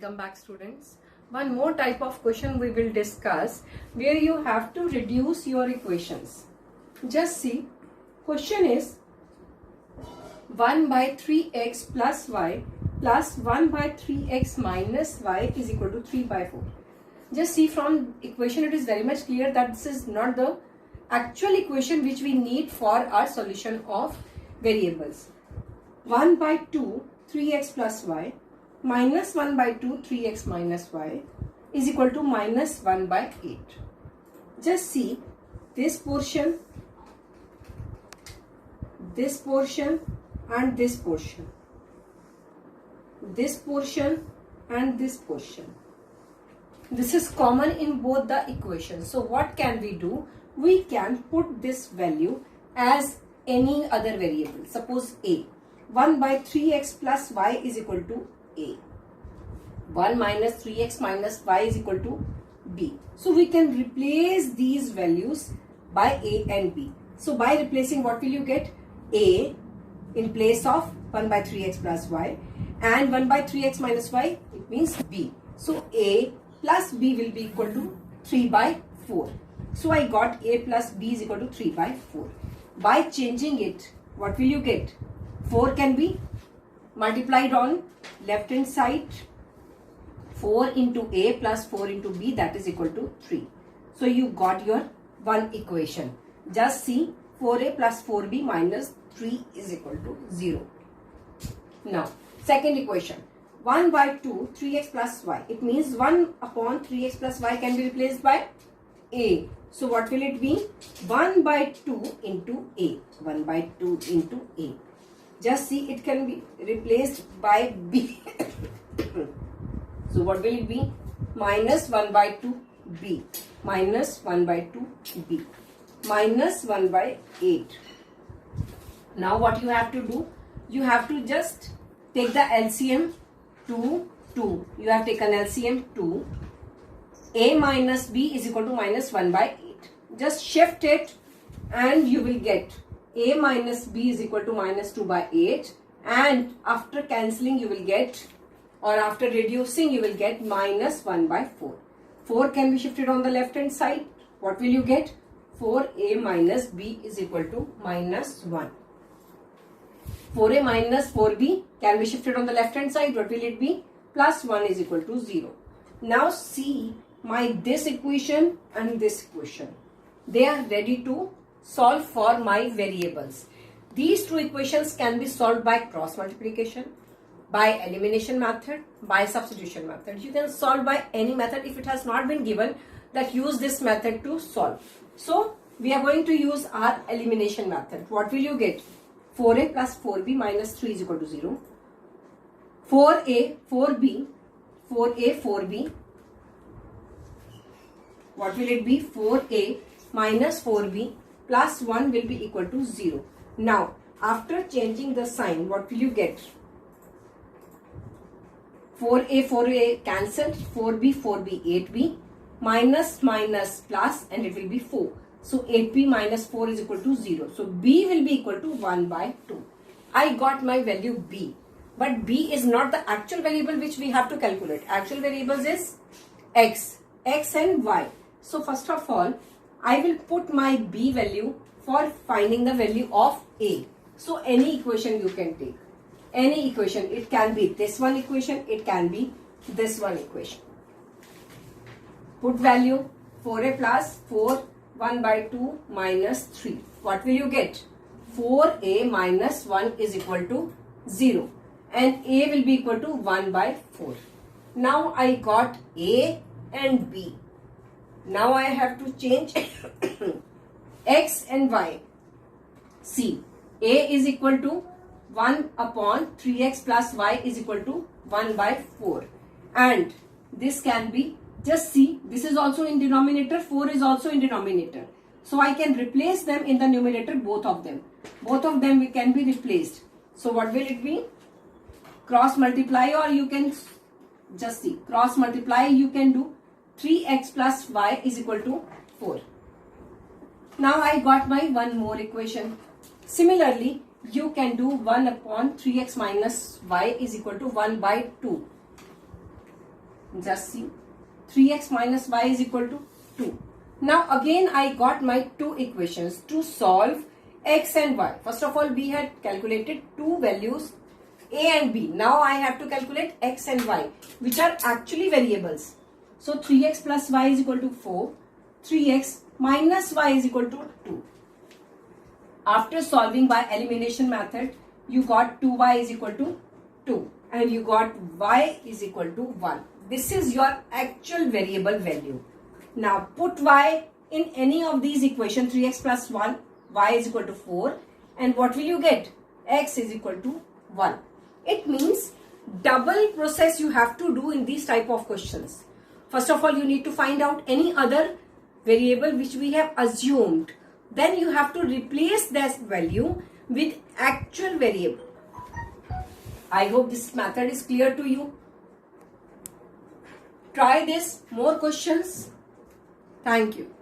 Welcome back, students. One more type of question we will discuss where you have to reduce your equations. Just see, question is 1 by 3x plus y plus 1 by 3x minus y is equal to 3 by 4. Just see, from equation it is very much clear that this is not the actual equation which we need for our solution of variables. 1 by 2 3x plus y minus 1 by 2 3x minus y is equal to minus 1 by 8. Just see, this portion and this portion, this portion and this portion. This is common in both the equations. So what can we do? We can put this value as any other variable. Suppose a. 1 by 3x plus y is equal to a. 1 minus 3x minus y is equal to b. So we can replace these values by a and b. So by replacing, what will you get? A in place of 1 by 3x plus y, and 1 by 3x minus y, it means b. So a plus b will be equal to 3 by 4. So I got a plus b is equal to 3 by 4. By changing it, what will you get? 4 can be multiplied on left hand side. 4 into a plus 4 into b, that is equal to 3. So you got your one equation. Just see, 4a plus 4b minus 3 is equal to 0. Now, second equation. 1 by 2 3x plus y. It means 1 upon 3x plus y can be replaced by a. So what will it be? 1 by 2 into a. 1 by 2 into a. Just see, it can be replaced by b. So what will it be? Minus 1 by 2 b. Minus 1 by 2 b. Minus 1 by 8. Now what you have to do? You have to just take the LCM to 2. You have taken LCM 2. A minus b is equal to minus 1 by 8. Just shift it and you will get a minus b is equal to minus 2 by 8. And after cancelling you will get, or after reducing, you will get minus 1 by 4. 4 can be shifted on the left hand side. What will you get? 4a minus b is equal to minus 1. 4a minus 4b can be shifted on the left hand side. What will it be? Plus 1 is equal to 0. Now see, this equation and this equation, they are ready to solve for my variables. These two equations can be solved by cross multiplication, by elimination method, by substitution method. You can solve by any method. If it has not been given, that use this method to solve. So we are going to use our elimination method. What will you get? 4a plus 4b minus 3 is equal to 0. 4a, 4b, 4a, 4b. What will it be? 4a minus 4b plus 1 will be equal to 0. Now, after changing the sign, what will you get? 4a, 4a cancelled, 4b, 4b, 8b, minus, minus, plus, and it will be 4. So 8b minus 4 is equal to 0. So b will be equal to 1 by 2. I got my value b. But b is not the actual variable which we have to calculate. Actual variables is x and y. So first of all, I will put my b value for finding the value of a. So any equation you can take. Any equation. It can be this one equation. It can be this one equation. Put value 4a plus 4, 1 by 2 minus 3. What will you get? 4a minus 1 is equal to 0. And a will be equal to 1 by 4. Now I got a and b. Now I have to change x and y. See, a is equal to 1 upon 3x plus y is equal to 1 by 4. And this can be, just see, this is also in denominator, 4 is also in denominator. So I can replace them in the numerator, both of them. Both of them can be replaced. So what will it be? Cross multiply, or you can just see, cross multiply you can do 3x plus y is equal to 4. Now I got my one more equation. Similarly, you can do 1 upon 3x minus y is equal to 1 by 2. Just see, 3x minus y is equal to 2. Now again I got my two equations to solve x and y. First of all, we had calculated two values a and b. Now I have to calculate x and y, which are actually variables. So 3x plus y is equal to 4. 3x minus y is equal to 2. After solving by elimination method, you got 2y is equal to 2 and you got y is equal to 1. This is your actual variable value. Now put y in any of these equations, 3x plus 1, y is equal to 4, and what will you get? X is equal to 1. It means double process you have to do in these type of questions. First of all, you need to find out any other variable which we have assumed. Then you have to replace that value with actual variable. I hope this method is clear to you. Try this. More questions. Thank you.